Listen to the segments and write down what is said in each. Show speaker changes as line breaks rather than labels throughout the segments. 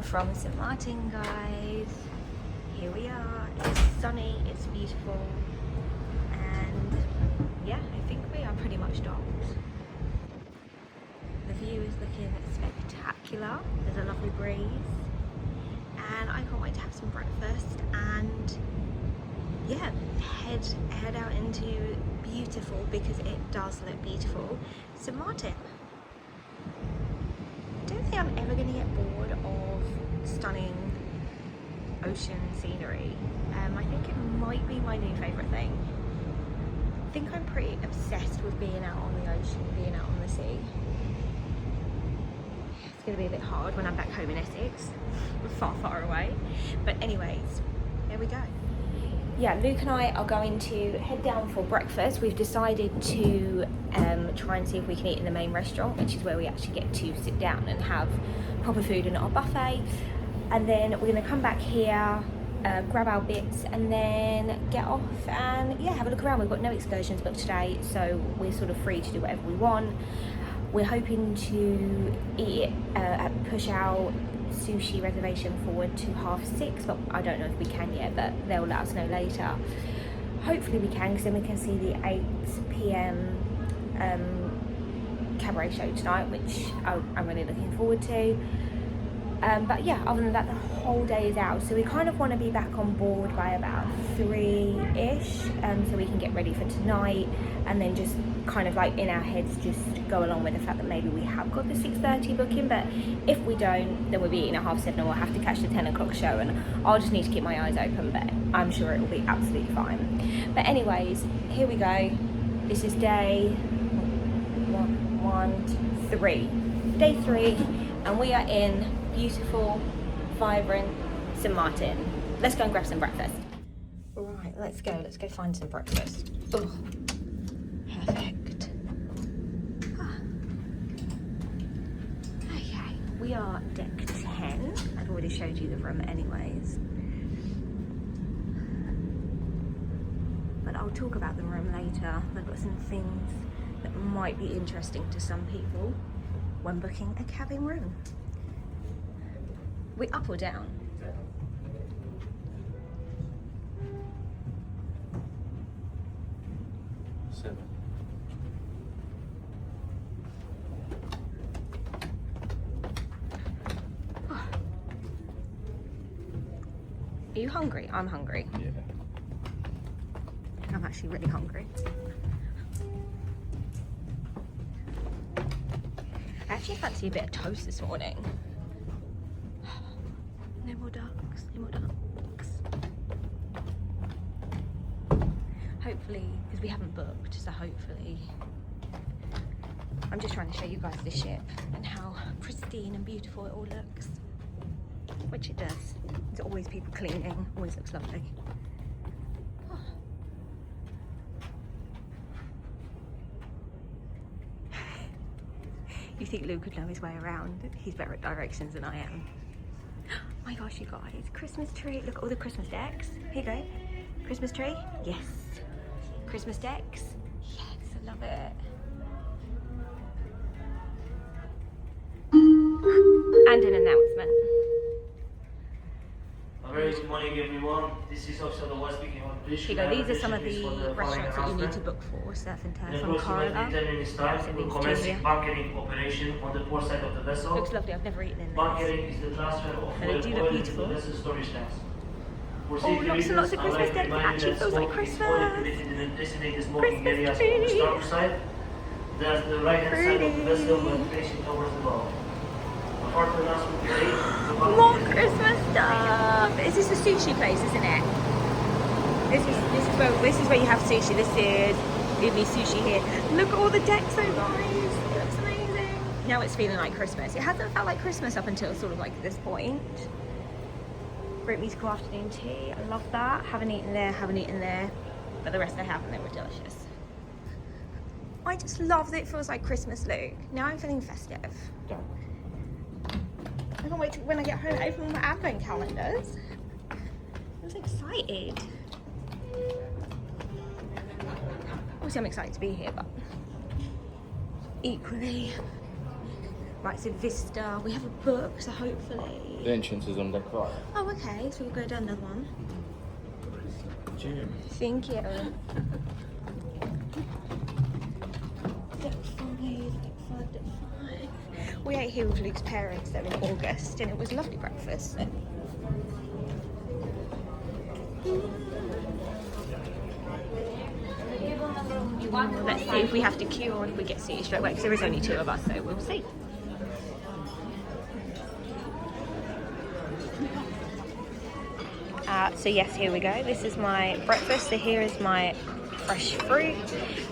from St Martin, guys. Here we are. It's sunny, it's beautiful, and yeah, I think we are pretty much docked. The view is looking spectacular. There's a lovely breeze, and I can't wait to have some breakfast and yeah, head out into beautiful, because it does look beautiful, St Martin. I don't think I'm ever going to get bored of stunning ocean scenery. I think it might be my new favourite thing. I think I'm pretty obsessed with being out on the ocean, being out on the sea. It's going to be a bit hard when I'm back home in Essex. We're far away. But anyways, there we go. Yeah, Luke and I are going to head down for breakfast. We've decided to try and see if we can eat in the main restaurant, which is where we actually get to sit down and have proper food and not a buffet. And then we're going to come back here, grab our bits, and then get off and yeah, have a look around. We've got no excursions booked today, so we're sort of free to do whatever we want. We're hoping to eat push our sushi reservation forward to 6:30, but I don't know if we can yet, but they'll let us know later. Hopefully we can, because then we can see the 8 p.m. cabaret show tonight, which I'm really looking forward to. But yeah, other than that, the whole day is out, so we kind of want to be back on board by about 3-ish, so we can get ready for tonight, and then just kind of like in our heads just go along with the fact that maybe we have got the 6:30 booking, but if we don't, then we'll be eating at 7:30 and we'll have to catch the 10 o'clock show, and I'll just need to keep my eyes open, but I'm sure it will be absolutely fine. But anyways, here we go. This is day 3, and we are in beautiful, vibrant St Martin. Let's go and grab some breakfast. Right, let's go find some breakfast. Oh, perfect. Okay, we are deck 10. I've already showed you the room anyways, but I'll talk about the room later. I've got some things that might be interesting to some people when booking a cabin room. We up or down?
Seven.
Oh. Are you hungry? I'm hungry.
Yeah.
I'm actually really hungry. I actually fancy a bit of toast this morning. No more ducks, no more ducks. Hopefully, because we haven't booked, so hopefully. I'm just trying to show you guys the ship and how pristine and beautiful it all looks. Which it does. There's always people cleaning, always looks lovely. Oh. You think Luke would know his way around? He's better at directions than I am. Oh my gosh, you guys, Christmas tree. Look at all the Christmas decks. Here you go. Christmas tree? Yes. Christmas decks? Yes, I love it. And an announcement.
A very good morning, everyone. This is also the West speaking on British.
Here you go. These are some of the restaurants that you need to book for Surf and Turf from Marella.
10 minutes time, we'll commence bunkering operation on the port side of the vessel.
Looks lovely. I've never eaten in this.
Bunkering is the transfer of
And they do look beautiful.
to the vessel storage tanks.
Oh, lots and lots of Christmas decks. It actually feels like Christmas. Christmas tree.
That's the right hand side of the vessel when facing towards the bow.
More Christmas stuff. This is the sushi place, isn't it? This is where you have sushi. This is Ubi Sushi here. Look at all the decks, though, guys. It looks amazing. Now it's feeling like Christmas. It hasn't felt like Christmas up until sort of like this point. Great musical afternoon tea. I love that. Haven't eaten there, but the rest I have, and they were delicious. I just love that it feels like Christmas, Luke. Now I'm feeling festive. I can't wait till when I get home to open my advent calendars. I'm so excited. Obviously I'm excited to be here, but equally. Right, so Vista, we have a book, so hopefully
The entrance is on deck right.
Oh, okay. So we'll go down another one.
Gym.
Thank you. Deck 5. We ate here with Luke's parents though in August, and it was a lovely breakfast. Let's see if we have to queue or if we get seated straight away, because there is only 2 of us, so we'll see. So yes, here we go. This is my breakfast. So here is my fresh fruit,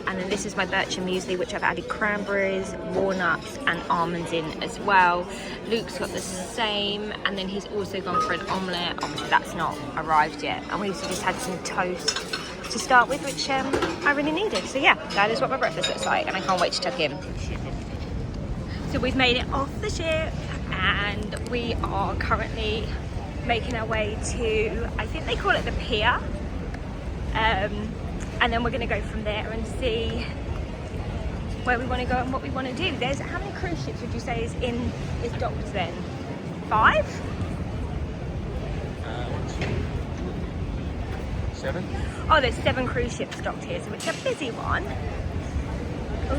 and then this is my birch and muesli, which I've added cranberries, walnuts and almonds in as well. Luke's got the same, and then he's also gone for an omelette. Obviously that's not arrived yet, and we also just had some toast to start with, which I really needed. So yeah, that is what my breakfast looks like, and I can't wait to tuck in. So we've made it off the ship, and we are currently making our way to, I think they call it the pier, and then we're going to go from there and see where we want to go and what we want to do. There's, how many cruise ships would you say is docked then? 5?
7.
Oh, there's 7 cruise ships docked here, so it's a busy one.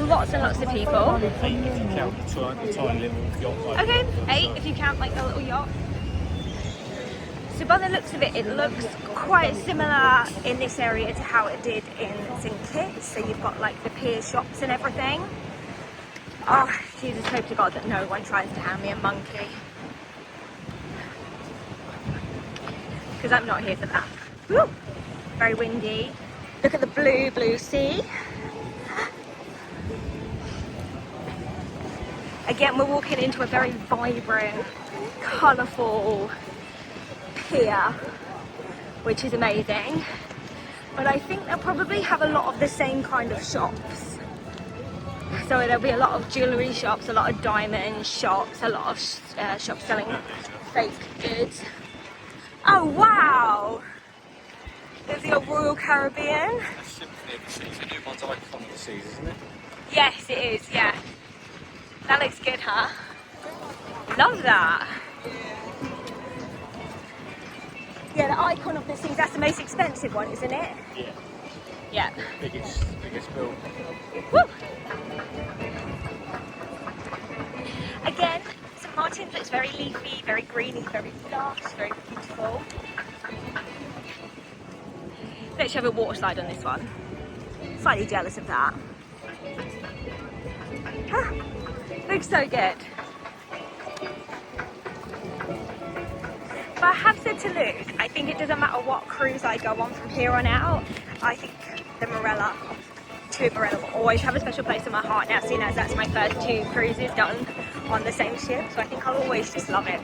Lots and lots of people.
8 if you count the tiny little yacht.
Okay, 8 if you count like the little yacht. So by the looks of it, it looks quite similar in this area to how it did in St. Kitts. So you've got like the pier shops and everything. Oh, Jesus, hope to God that no one tries to hand me a monkey. Because I'm not here for that. Woo! Very windy. Look at the blue, blue sea. Again, we're walking into a very vibrant, colourful pier, which is amazing. But I think they'll probably have a lot of the same kind of shops. So there'll be a lot of jewellery shops, a lot of diamond shops, a lot of shops selling fake goods. Oh wow! There's the old Royal Caribbean.
Symphony of the Seas, the new one's Icon of the Seas, isn't it?
Yes, it is, yeah. That looks good, huh? Love that. Yeah, the Icon of the Seas, that's the most expensive one, isn't it?
Yeah.
Yeah.
Biggest bill.
Woo! Again, St. Martin looks very leafy, very greeny, very lush, very beautiful. Let's have a water slide on this one. Slightly jealous of that. Ah, looks so good. But I have said to Luke, I think it doesn't matter what cruise I go on from here on out. I think the Marella will always have a special place in my heart now, seeing as that's my first 2 cruises done on the same ship. So I think I'll always just love it.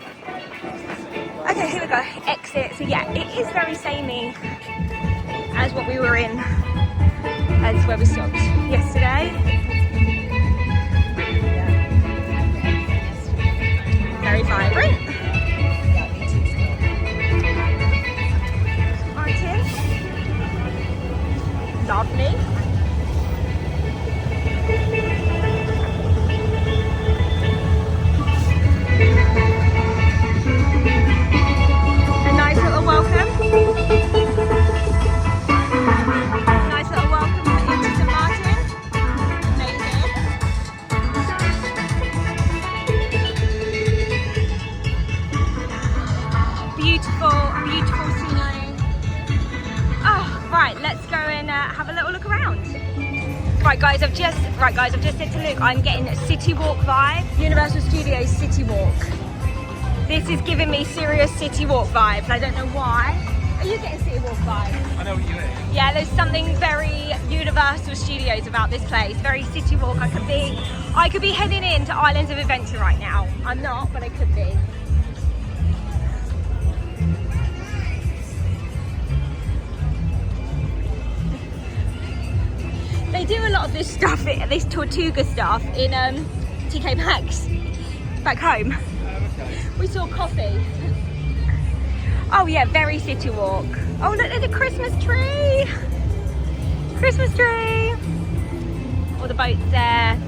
Okay, here we go. Exit. So yeah, it is very samey as what we were in, as where we stopped yesterday. Very vibrant. Maarten. Lovely. A nice little welcome. Nice little welcome into St. Martin. Amazing. Beautiful, beautiful scenery. Oh, right, let's go and have a little look around. Right guys, I've just said to Luke, I'm getting a City Walk vibe. Universal Studios City Walk. This is giving me serious City Walk vibes. I don't know why. Are you getting City Walk vibes?
I know what you mean.
Yeah, there's something very Universal Studios about this place. Very City Walk. I could be heading into Islands of Adventure right now. I'm not, but I could be. They do a lot of this stuff, this Tortuga stuff in TK Maxx back home. We saw coffee. Oh yeah, very City Walk. Oh look, there's a Christmas tree. Christmas tree. All the boats there.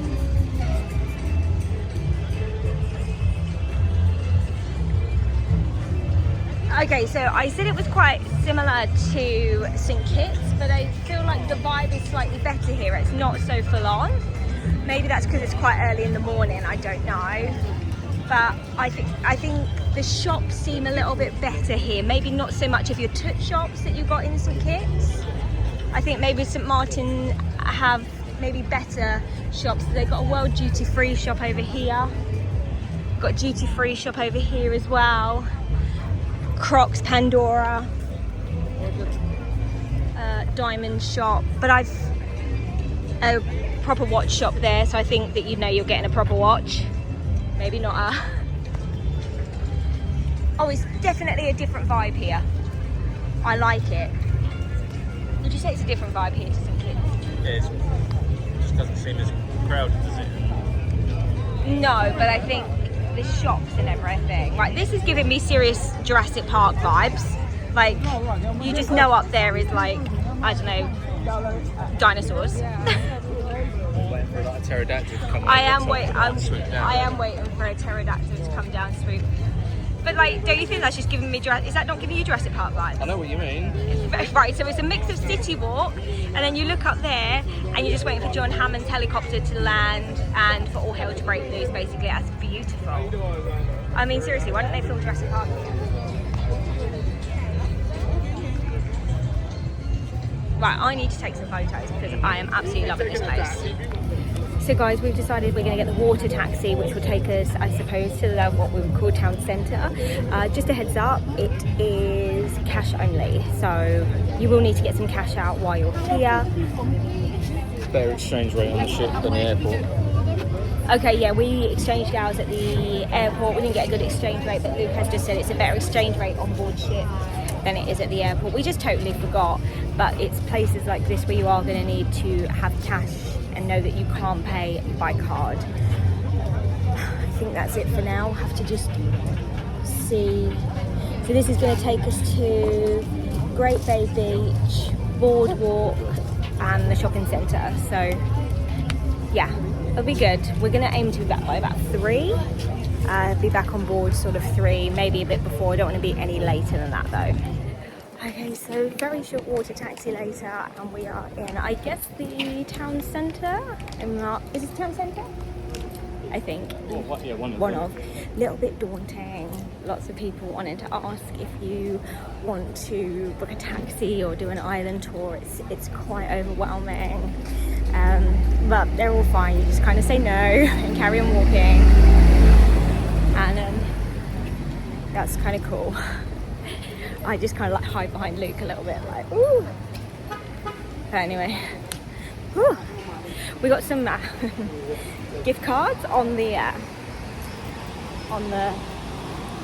Okay, so I said it was quite similar to St. Kitts, but I feel like the vibe is slightly better here. It's not so full on. Maybe that's because it's quite early in the morning, I don't know. But I think the shops seem a little bit better here. Maybe not so much of your toot shops that you got in St. Kitts. I think maybe St. Maarten have maybe better shops. They've got a World Duty Free shop over here. Got a duty free shop over here as well. Crocs, Pandora, diamond shop. But I've a proper watch shop there, so I think that you know you're getting a proper watch. Maybe not a... Oh, it's definitely a different vibe here. I like it. Would you say it's a different vibe here to St. Kitts?
Yeah, it just doesn't seem as crowded, does it?
No, but I think the shops and everything. Like, this is giving me serious Jurassic Park vibes. Like, you just know up there is like, I don't know, dinosaurs.
Waiting for like a pterodactyl to come.
I am waiting for a pterodactyl to come down, swoop. But like, don't you think that's just giving me is that not giving you Jurassic Park vibes?
I know what you mean.
Right, so it's a mix of city walk, and then you look up there and you're just waiting for John Hammond's helicopter to land and for all hell to break loose, basically. That's beautiful. I mean, seriously, why don't they film Jurassic Park here? Right, I need to take some photos because I am absolutely loving this place. So guys, we've decided we're going to get the water taxi, which will take us, I suppose, to what we would call town centre. Just a heads up, it is cash only, so you will need to get some cash out while you're here.
Better exchange rate on the ship than the airport.
Okay, yeah, we exchanged ours at the airport. We didn't get a good exchange rate, but Luke has just said it's a better exchange rate on board ship than it is at the airport. We just totally forgot, but it's places like this where you are going to need to have cash and know that you can't pay by card. I think that's it for now. We'll have to just see. So this is going to take us to Great Bay Beach, Boardwalk and the shopping centre. So yeah, it'll be good. We're going to aim to be back by about 3. Be back on board sort of 3, maybe a bit before. I don't want to be any later than that though. Okay, so very short water taxi later, and we are in, I guess, the town centre. Is it town centre? I think.
Well, yeah, one of.
Little bit daunting. Lots of people wanting to ask if you want to book a taxi or do an island tour. It's quite overwhelming, but they're all fine. You just kind of say no and carry on walking, and that's kind of cool. I just kind of like hide behind Luke a little bit, like, ooh. But anyway, whew. We got some gift cards on the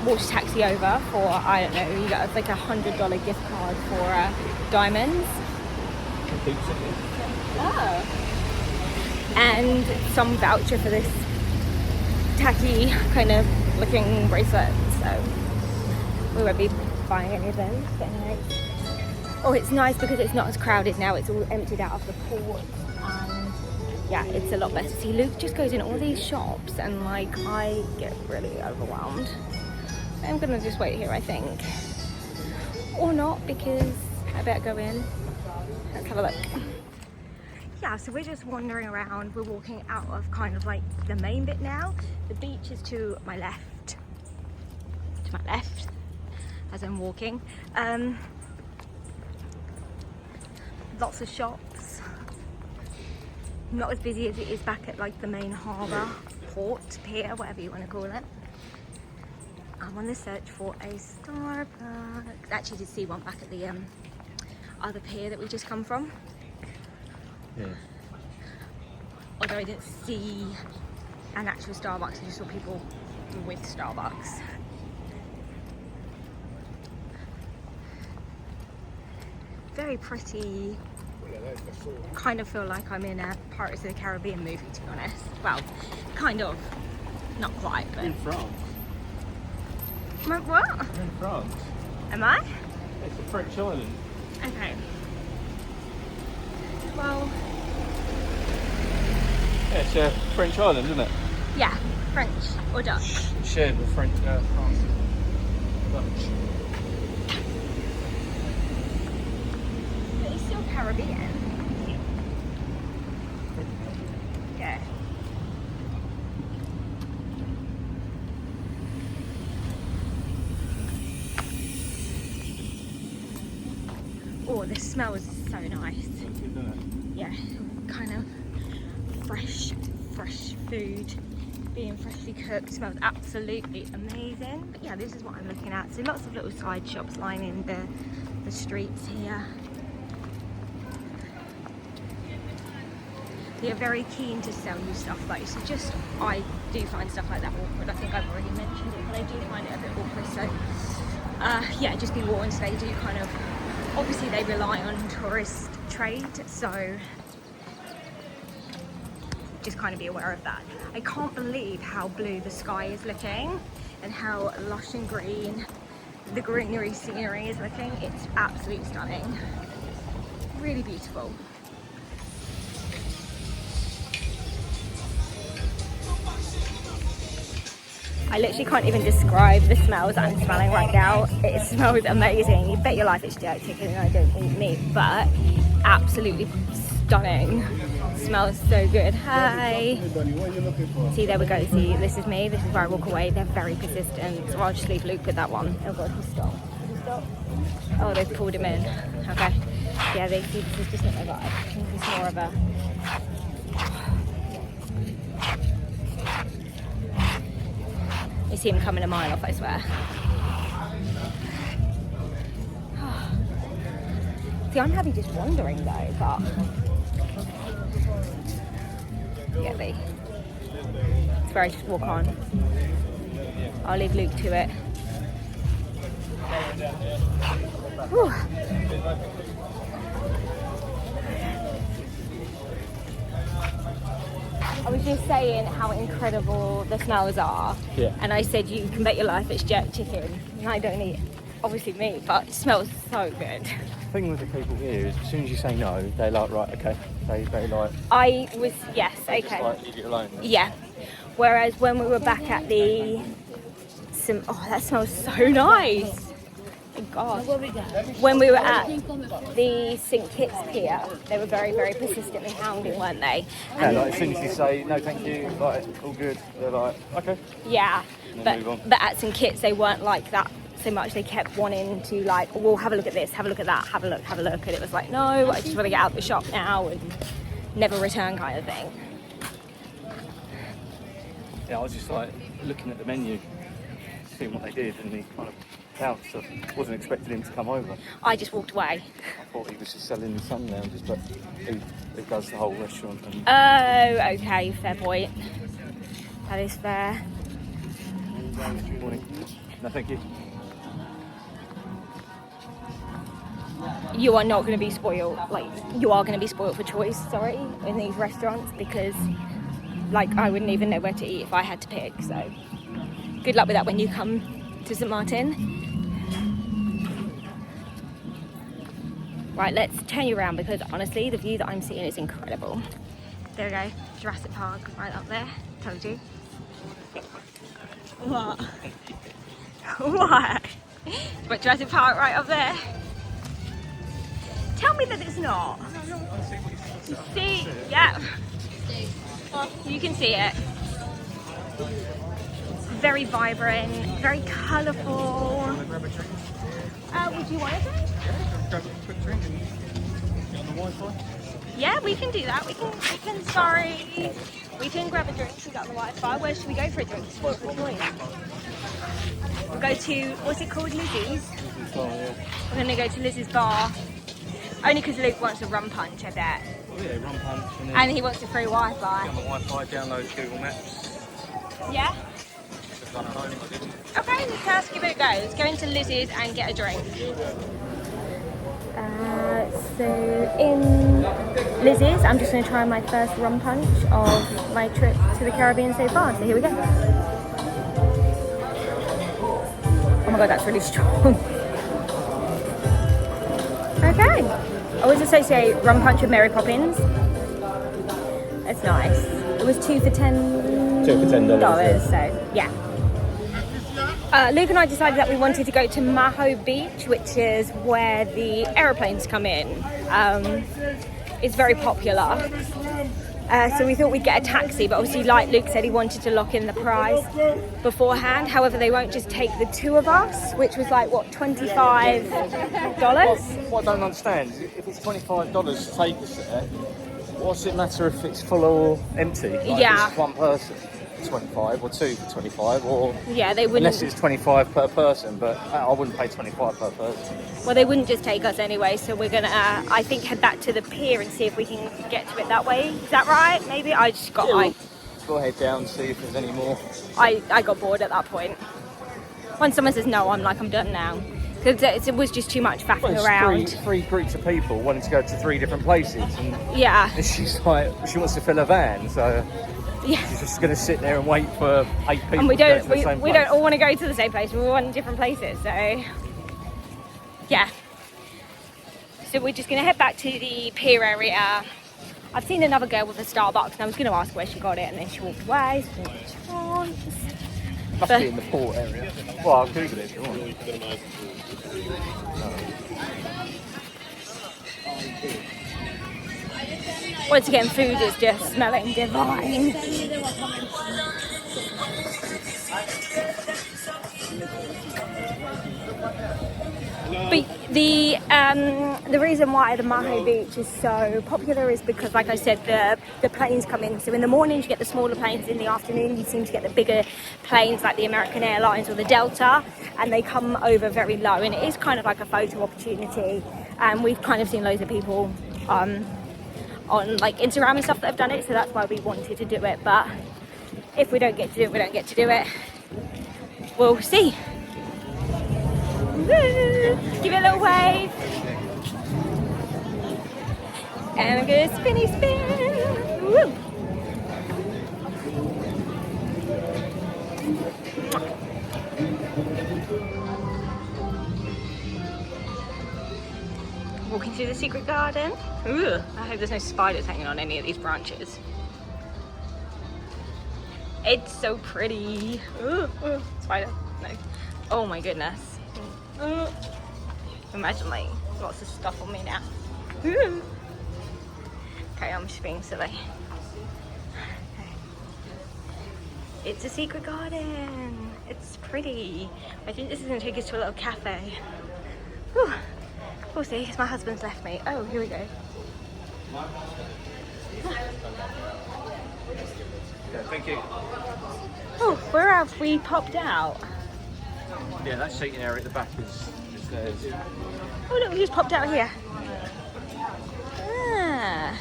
water taxi over for, I don't know, you got like $100 gift card for diamonds. Oh. And some voucher for this tacky kind of looking bracelet, so we won't be buying any of those, but anyway. Oh, it's nice because it's not as crowded now. It's all emptied out of the port, and yeah, it's a lot better. See, Luke just goes in all these shops and like I get really overwhelmed. I'm gonna just wait here, I think, or not, because I better go in. Let's have a look. Yeah, so we're just wandering around. We're walking out of kind of like the main bit now. The beach is to my left. To my left. As I'm walking. Lots of shops. Not as busy as it is back at like the main harbour, port, pier, whatever you want to call it. I'm on the search for a Starbucks. Actually did see one back at the other pier that we just come from.
Yeah.
Although I didn't see an actual Starbucks, I just saw people with Starbucks. Very pretty. Kind of feel like I'm in a Pirates of the Caribbean movie, to be honest. Well, kind of. Not quite, but...
In France.
What?
You're in France.
Am I?
It's a French island.
Okay. Well...
Yeah, it's a French island, isn't it?
Yeah, French or Dutch.
Shared with France.
Caribbean. Yeah. Oh, this smells so nice. Yeah, kind of fresh food, being freshly cooked, smells absolutely amazing. But yeah, this is what I'm looking at. So lots of little side shops lining the streets here. They're very keen to sell you stuff though, so just, I do find stuff like that awkward. I think I've already mentioned it, but I do find it a bit awkward. So yeah, just be warned. They do kind of, obviously they rely on tourist trade, so just kind of be aware of that. I can't believe how blue the sky is looking and how lush and green the greenery scenery is looking. It's absolutely stunning. Really beautiful. I literally can't even describe the smells that I'm smelling right now. It smells amazing. You bet your life it's jerk chicken and I don't eat meat, but absolutely stunning. Smells so good. Hi. See, there we go. See, this is me. This is where I walk away. They're very persistent. So I'll just leave Luke with that one. Oh God, he stopped. He stopped. Oh, they've pulled him in. Okay. Yeah, they see this is just not their vibe. I think it's more of a... You see him coming a mile off, I swear. See, I'm happy just wandering though, but... Yeah, it's where I just walk on. I'll leave Luke to it. Whew. I was just saying how incredible the smells are.
Yeah.
And I said, you can bet your life it's jerk chicken. And I don't eat, obviously, meat, but it smells so good.
The thing with the people here is, as soon as you say no, they like, right, okay. They like...
Yes, okay.
Just like, leave it alone.
Yeah. Whereas when we were back at the... oh, that smells so nice. Oh God. When we were at the St. Kitts Pier, they were very, very persistently hounding, weren't they?
And like, as soon as you say, no thank you, like, all good, they're like, okay.
Yeah,
move on.
but at St. Kitts they weren't like that so much. They kept wanting to like, well, have a look at this, have a look at that, have a look, and it was like, no, I just want to get out of the shop now and never return kind of thing.
Yeah, I was just like looking at the menu, seeing what they did, and he kind of pounced. So I wasn't expecting him to come over.
I just walked away.
I thought he was just selling the sun lounges, but he does the whole restaurant. And...
Oh, okay, fair point. That is fair.
Morning. No, thank you.
You are not going to be spoiled, like, you are going to be spoiled for choice, sorry, in these restaurants, because, like, I wouldn't even know where to eat if I had to pick, so good luck with that when you come to St. Martin. Right, let's turn you around, because honestly, the view that I'm seeing is incredible. There we go, Jurassic Park right up there, told you. What? What? But Jurassic Park right up there? Tell me that it's not. You see? Yeah. You can see it. Very vibrant, very colourful. Would you want a drink?
Yeah, grab a quick drink and get on the Wi-Fi.
Yeah, we can do that. We can grab a drink and get on the Wi-Fi. Where should we go for a drink? Sport for choice. We'll go to, what's it called, Lizzie's? We're going to go to Lizzie's bar. Only because Luke wants a rum punch, I bet.
Oh yeah, rum punch.
And he wants a free Wi-Fi.
Get on the Wi-Fi, download Google Maps.
Yeah?
Just done at home, I did.
Okay, let's give it a go. Let's go into Lizzie's and get a drink. So in Lizzie's, I'm just going to try my first rum punch of my trip to the Caribbean so far. So here we go. Oh my God, that's really strong. Okay. I always associate rum punch with Mary Poppins. That's nice. It was $2 for $10.
$2 for $10,
So yeah. Luke and I decided that we wanted to go to Maho Beach, which is where the aeroplanes come in. It's very popular. So we thought we'd get a taxi, but obviously, like Luke said, he wanted to lock in the price beforehand. However, they won't just take the two of us, which was like, what, $25?
What I don't understand is if it's $25 to take us there, what's it matter if it's full or empty? Like,
Yeah.
If it's one person, 25, or two for 25, or
Yeah, they wouldn't.
unless it's 25 per person, but I wouldn't pay 25 per person.
Well, they wouldn't just take us anyway, so we're gonna, I think, head back to the pier and see if we can get to it that way. Is that right? Maybe I just got,
Go head down and see if there's any more.
I got bored at that point. When someone says no, I'm like, I'm done now, because it was just too much faffing
Well,
around.
three groups of people wanting to go to 3 different places, and
Yeah,
she's like, she wants to fill a van, so
yeah.
she's just going to sit there and wait for 8 people
And we
to go
don't,
to the same
we
place.
don't all want to go to the same place. We want different places. So, yeah. So we're just gonna head back to the pier area. I've seen another girl with a Starbucks, and I was gonna ask where she got it, and then she walked away. So
Must be in the port area. Well, I'll Google it if you want.
once again, food is just smelling divine. But the reason why the Maho Beach is so popular is because, like I said, the planes come in. So in the mornings you get the smaller planes, in the afternoon you seem to get the bigger planes like the American Airlines or the Delta, and they come over very low, and it is kind of like a photo opportunity. And we've kind of seen loads of people on like Instagram and stuff that have done it, so that's why we wanted to do it. But if we don't get to do it, we don't get to do it. We'll see. Give it a little wave. And I'm gonna spinny spin. Woo. Walking through the secret garden. Ooh, I hope there's no spiders hanging on any of these branches. It's so pretty. Ooh, ooh, spider. No. Oh my goodness. Imagine like lots of stuff on me now. Okay, I'm just being silly. Okay. It's a secret garden. It's pretty. I think this is going to take us to a little cafe. Whew. We'll see, because my husband's left me. Oh, here we go.
Yeah, thank you.
Oh, where have we popped out?
Yeah, that seating area at the back is theirs.
Oh look, we just popped out here. Ah.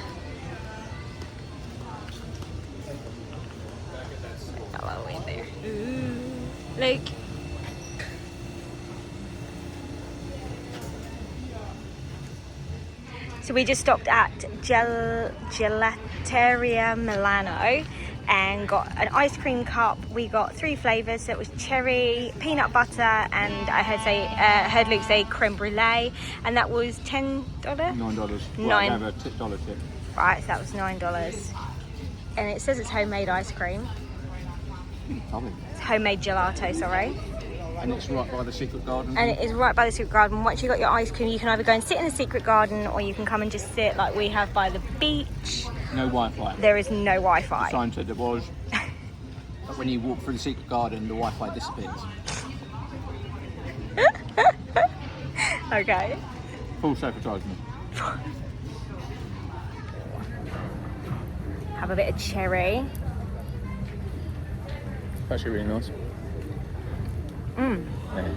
Hello in there. Ooh. Luke. So we just stopped at Gelateria Milano and got an ice cream cup. We got 3 flavours, so it was cherry, peanut butter, and I heard Luke say creme brulee, and that was $10?
$9.
Nine.
Have a $10 tip.
Right, so that was $9. And it says it's homemade ice cream.
Lovely.
It's homemade gelato, sorry.
And it's right by the secret garden.
And it is right by the secret garden. Once you got your ice cream, you can either go and sit in the secret garden, or you can come and just sit like we have by the beach.
No Wi-Fi.
There is no
The
Wi-Fi.
sign said there was. But when you walk through the secret garden, the Wi-Fi disappears.
Okay.
Full self-advertisement.
Have a bit of cherry.
Actually really nice.
Mmm,
Yeah.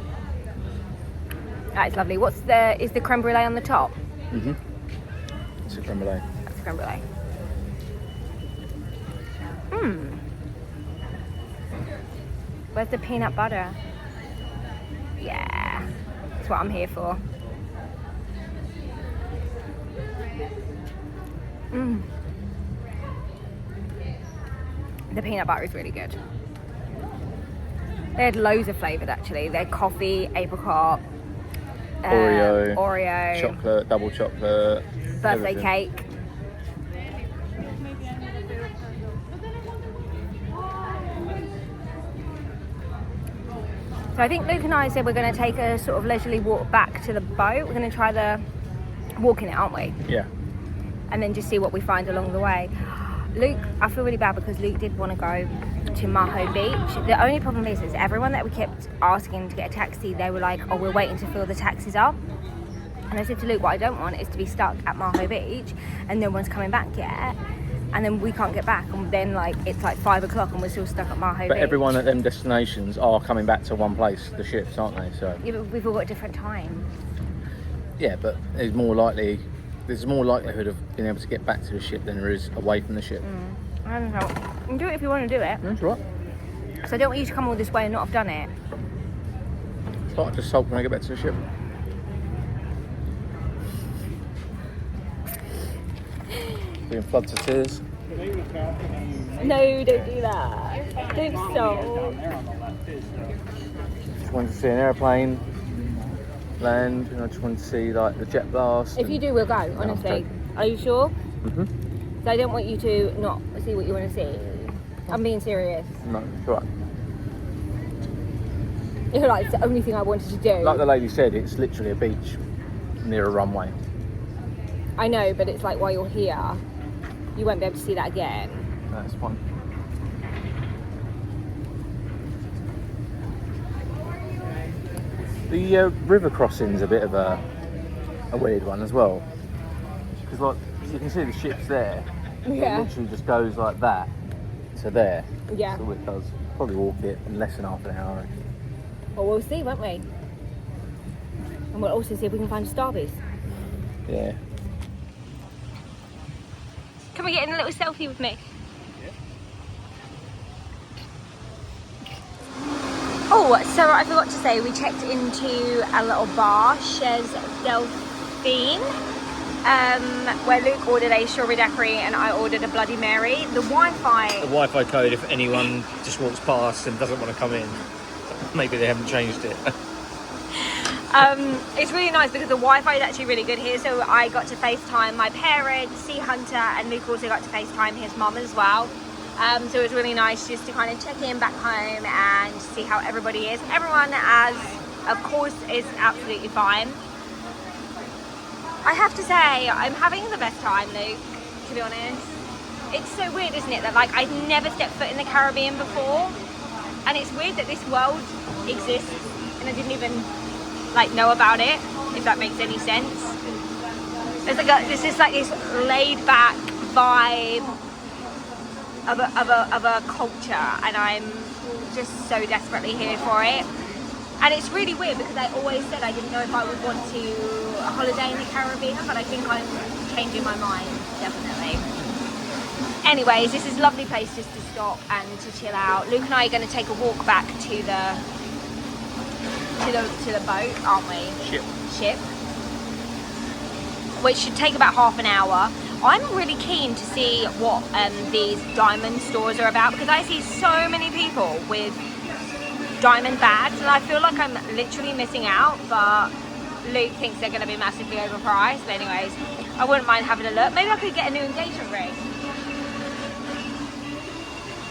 that is lovely. Is the creme brulee on the top?
Mhm. It's a creme brulee.
That's the creme brulee. Mmm. Where's the peanut butter? Yeah, that's what I'm here for. Mmm. The peanut butter is really good. They had loads of flavoured actually. They had coffee, apricot, Oreo,
chocolate, double chocolate,
birthday
everything.
cake. So So I think Luke and I said we're going to take a sort of leisurely walk back to the boat. We're going to try the walking it, aren't we?
Yeah.
And then just see what we find along the way. Luke, I feel really bad because Luke did want to go to Maho Beach. The only problem is everyone that we kept asking to get a taxi, they were like, oh, we're waiting to fill the taxis up. And I said to Luke, what I don't want is to be stuck at Maho Beach and no one's coming back yet. And then we can't get back, and then like it's like 5 o'clock and we're still stuck at Maho Beach.
But everyone at them destinations are coming back to one place, the ships, aren't they? So
yeah, but we've all got different times.
yeah, but there's more likelihood of being able to get back to the ship than there is away from the ship.
I don't know. You can do it if you want to do it.
That's right.
So I don't want you to come all this way and not have done it.
Start to sulk when I get back to the ship. Being floods of tears.
No, don't do that. Don't stop.
Just wanted to see an airplane land, and I just wanted to see like the jet blast.
If you do, we'll go, honestly.
okay.
Are you sure?
Mhm.
So I don't want you to not see what you want to see. I'm being serious.
No, it's all right.
You're like, it's the only thing I wanted to do.
Like the lady said, it's literally a beach near a runway.
I know, but it's like while you're here, you won't be able to see that again.
That's fine. The river crossing's a bit of a weird one as well, because like you can see the ships there.
Yeah.
It literally just goes like that to there.
Yeah.
So it does. Probably walk it in less than half an hour.
Well, we'll see, won't we? And we'll also see if we can find a Starbucks.
Yeah.
Can we get in a little selfie with me? Oh, so I forgot to say, we checked into a little bar, Chez Delphine, where Luke ordered a strawberry daiquiri and I ordered a Bloody Mary. The Wi-Fi...
The Wi-Fi code, if anyone just walks past and doesn't want to come in, maybe they haven't changed it.
It's really nice because the Wi-Fi is actually really good here. So I got to FaceTime my parents, see Hunter, and Luke also got to FaceTime his mum as well. So it was really nice just to kind of check in back home and see how everybody is. Everyone, as of course, is absolutely fine. I have to say, I'm having the best time, Luke, to be honest. It's so weird, isn't it, that like I've never stepped foot in the Caribbean before. And it's weird that this world exists and I didn't even like know about it, if that makes any sense. There's like this laid back vibe of a culture, and I'm just so desperately here for it. And it's really weird because I always said I didn't know if I would want to holiday in the Caribbean, but I think I'm changing my mind, definitely. Anyways, this is a lovely place just to stop and to chill out. Luke and I are going to take a walk back to the boat, aren't we? Ship. Which should take about half an hour. I'm really keen to see what these diamond stores are about, because I see so many people with diamond bags and I feel like I'm literally missing out, but Luke thinks they're going to be massively overpriced. But anyways, I wouldn't mind having a look. Maybe I could get a new engagement ring.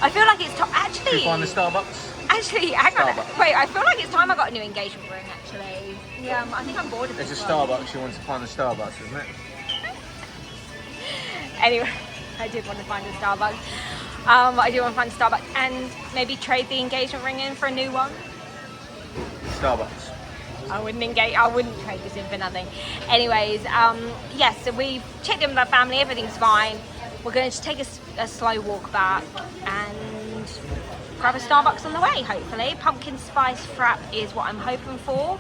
I feel like it's time. Actually,
Did you find the Starbucks?
Actually, hang on.
Starbucks.
Wait, I feel like it's time I got a new engagement ring, actually. Yeah, I think I'm bored of
There's a
this one.
Starbucks, you want to find the Starbucks, isn't it?
Anyway, I did want to find a Starbucks. I do want to find a Starbucks and maybe trade the engagement ring in for a new one.
Starbucks.
I wouldn't trade this in for nothing. Anyways, yes, so we've checked in with our family, everything's fine. We're going to just take a slow walk back and grab a Starbucks on the way, hopefully. Pumpkin spice frap is what I'm hoping for,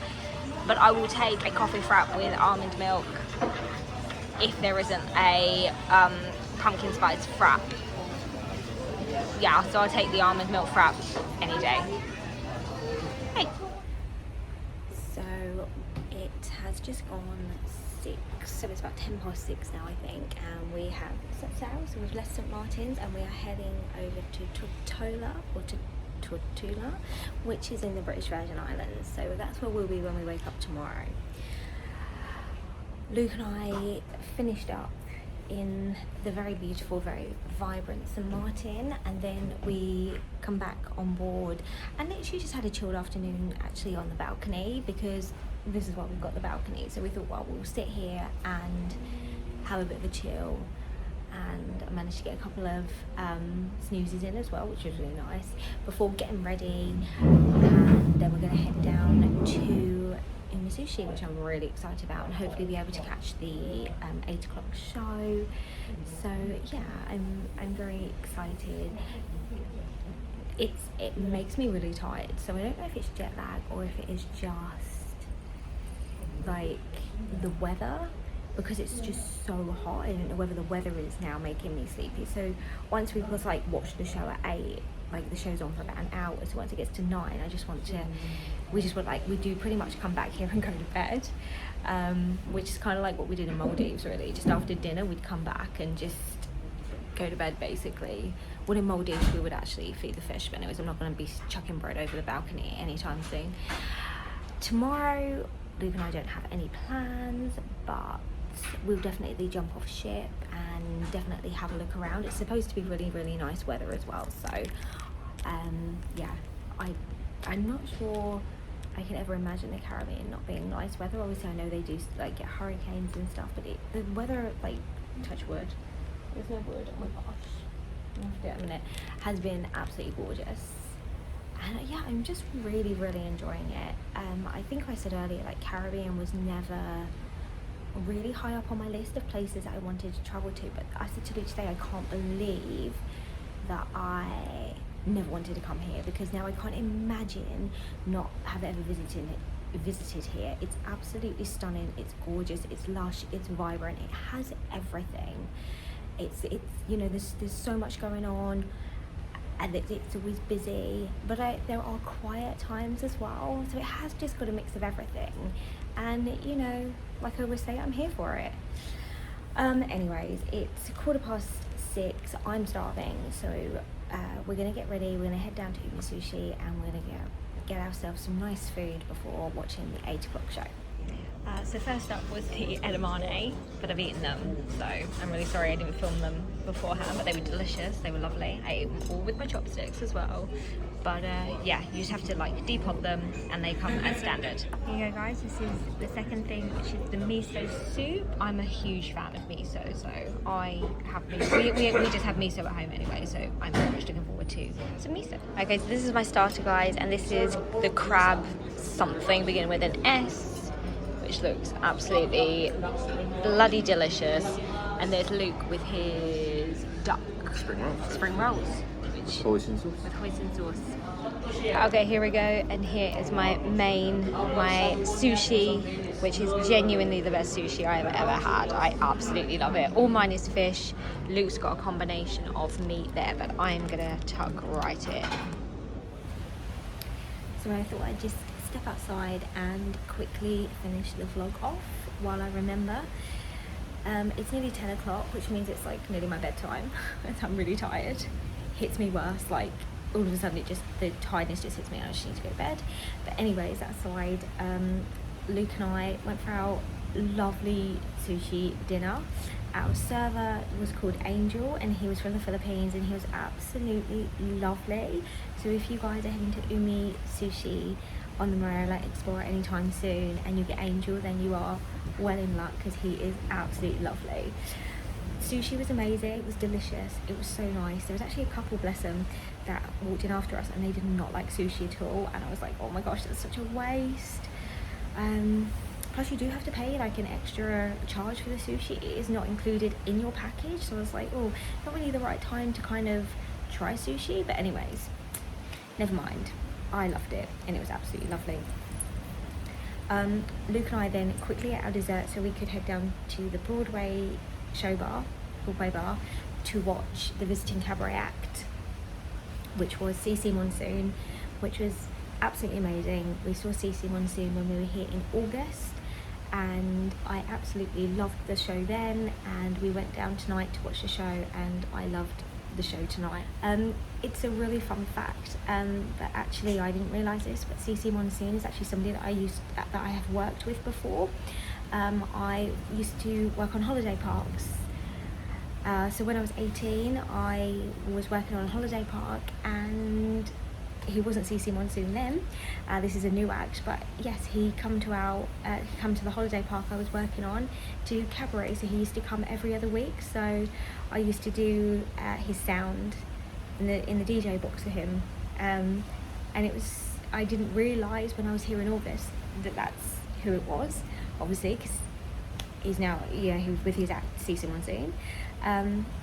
but I will take a coffee frap with almond milk if there isn't a pumpkin spice frap. Yeah, so I'll take the almond milk frap any day. Hey. So it has just gone 6, so it's about 6:10 now, I think, and we have set sail, so we've left St Martin's and we are heading over to Tortola, which is in the British Virgin Islands, so that's where we'll be when we wake up tomorrow. Luke and I finished up in the very beautiful, very vibrant St Maarten, and then we come back on board and literally just had a chilled afternoon actually on the balcony, because this is why we've got the balcony. So we thought, well, we'll sit here and have a bit of a chill, and I managed to get a couple of snoozes in as well, which was really nice, before getting ready, and then we're going to head down to Sushi, which I'm really excited about, and hopefully be able to catch the 8 o'clock show. So yeah, I'm very excited. It makes me really tired, so I don't know if it's jet lag or if it is just like the weather, because it's just so hot. I don't know whether the weather is now making me sleepy. So once we was like watched the show at 8, like the show's on for about an hour, so once it gets to 9, we do pretty much come back here and go to bed, which is kind of like what we did in Maldives really. Just after dinner we'd come back and just go to bed basically. Well, in Maldives we would actually feed the fish, but anyways, I'm not going to be chucking bread over the balcony anytime soon. Tomorrow Luke and I don't have any plans, but we'll definitely jump off ship and definitely have a look around. It's supposed to be really, really nice weather as well, so yeah, I'm not sure I can ever imagine the Caribbean not being nice weather. Obviously I know they do like get hurricanes and stuff, but the weather, like, touch wood, there's no wood, oh my gosh, I have to do it in a minute, has been absolutely gorgeous. And yeah, I'm just really, really enjoying it. I think I said earlier, like, Caribbean was never really high up on my list of places that I wanted to travel to, but I said to Luke today, I can't believe that I never wanted to come here, because now I can't imagine not have ever visited here. It's absolutely stunning, it's gorgeous, it's lush, it's vibrant, it has everything. It's you know, there's so much going on, and it's always busy, but there are quiet times as well, so it has just got a mix of everything. And you know, like I always say, I'm here for it. Anyways, it's 6:15, I'm starving, so we're gonna get ready, we're gonna head down to Sushi, and we're gonna get ourselves some nice food before watching the 8 o'clock show. So first up was the edamame, but I've eaten them, so I'm really sorry I didn't film them beforehand, but they were delicious, they were lovely. I ate them all with my chopsticks as well, but yeah, you just have to like depop them and they come as standard. Here you go guys, this is the second thing, which is the miso soup. I'm a huge fan of miso, so I have miso. We just have miso at home anyway, so I'm very much looking forward to some miso. Okay, so this is my starter guys, and this is the crab something beginning with an S, which looks absolutely bloody delicious. And there's Luke with his duck. Spring rolls. With hoisin sauce. Okay, here we go. And here is my sushi, which is genuinely the best sushi I have ever had. I absolutely love it. All mine is fish. Luke's got a combination of meat there, but I'm gonna tuck right in. So I thought I'd just step outside and quickly finish the vlog off while I remember. It's nearly 10 o'clock, which means it's like nearly my bedtime. I'm really tired. Hits me worse, like all of a sudden the tiredness just hits me and I just need to go to bed. But anyways, that aside, Luke and I went for our lovely sushi dinner. Our server was called Angel, and he was from the Philippines, and he was absolutely lovely. So if you guys are heading to Umi Sushi on the Marella Explorer anytime soon and you get Angel, then you are well in luck, because he is absolutely lovely. Sushi was amazing, it was delicious, it was so nice. There was actually a couple, bless them, that walked in after us and they did not like sushi at all, and I was like, oh my gosh, that's such a waste. Plus you do have to pay like an extra charge for the sushi. It is not included in your package, so I was like, oh, not really the right time to kind of try sushi. But anyways, never mind, I loved it and it was absolutely lovely. Luke and I then quickly ate our dessert so we could head down to the Broadway bar, to watch the visiting cabaret act, which was CC Monsoon, which was absolutely amazing. We saw CC Monsoon when we were here in August, and I absolutely loved the show then, and we went down tonight to watch the show, and I loved the show tonight. It's a really fun fact, but actually I didn't realise this, but CC Monsoon is actually somebody that I have worked with before. I used to work on holiday parks So when I was 18, I was working on a holiday park, and he wasn't CC Monsoon then. This is a new act, but yes, he come to the holiday park I was working on to do cabaret. So he used to come every other week. So I used to do his sound in the DJ box for him, and I didn't realise when I was here in August that that's who it was, obviously, because he's now, he was with his act CC Monsoon.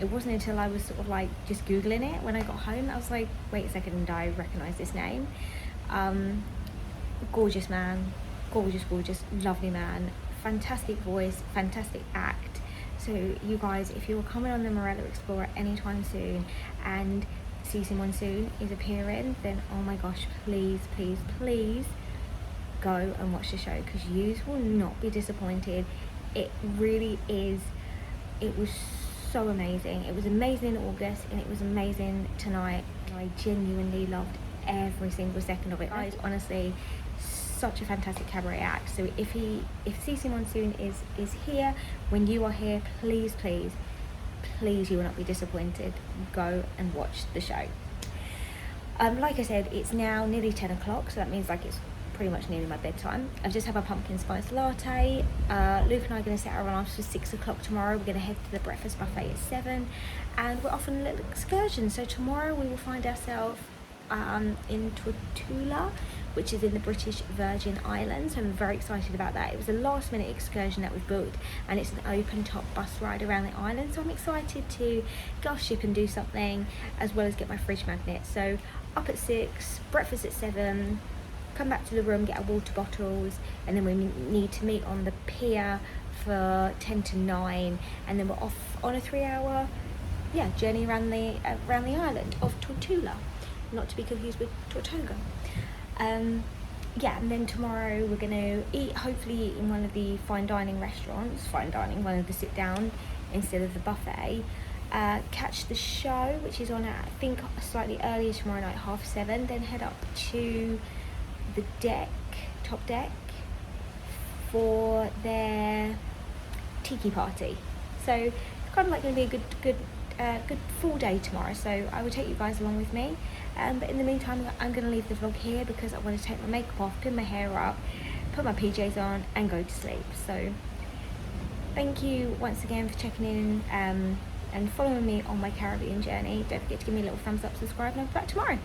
It wasn't until I was sort of like just Googling it when I got home, I was like, wait a second, I recognise this name. Gorgeous man, gorgeous, lovely man, fantastic voice, fantastic act. So you guys, if you're coming on the Marella Explorer anytime soon and CC Monsoon is appearing, then oh my gosh, please go and watch the show, because you will not be disappointed. It really is. It was so amazing. It was amazing in August, and it was amazing tonight. I genuinely loved every single second of it. Guys, honestly, such a fantastic cabaret act. So if CC Monsoon is here when you are here, please you will not be disappointed. Go and watch the show. Like I said, it's now nearly 10 o'clock, so that means like it's pretty much nearly my bedtime. I've just had my pumpkin spice latte. Luke and I are going to set our alarms for 6 o'clock tomorrow. We're going to head to the breakfast buffet at 7, and we're off on a little excursion. So tomorrow we will find ourselves in Tortola, which is in the British Virgin Islands. So I'm very excited about that. It was a last minute excursion that we've booked, and it's an open top bus ride around the island. So I'm excited to go off ship and do something, as well as get my fridge magnet. So up at 6, breakfast at 7, come back to the room, get our water bottles, and then we need to meet on the pier for 10 to 9, and then we're off on a 3-hour journey around the island of Tortola, not to be confused with Tortuga. And then tomorrow we're going to hopefully eat in one of the fine dining restaurants, one of the sit down instead of the buffet. Catch the show, which is on at, I think, slightly earlier tomorrow night, 7:30, then head up to the top deck for their tiki party. So it's kind of like going to be a good full day tomorrow, so I will take you guys along with me, but in the meantime I'm going to leave the vlog here because I want to take my makeup off, pin my hair up, put my PJs on and go to sleep. So thank you once again for checking in and following me on my Caribbean journey. Don't forget to give me a little thumbs up, subscribe, and I'll be back tomorrow.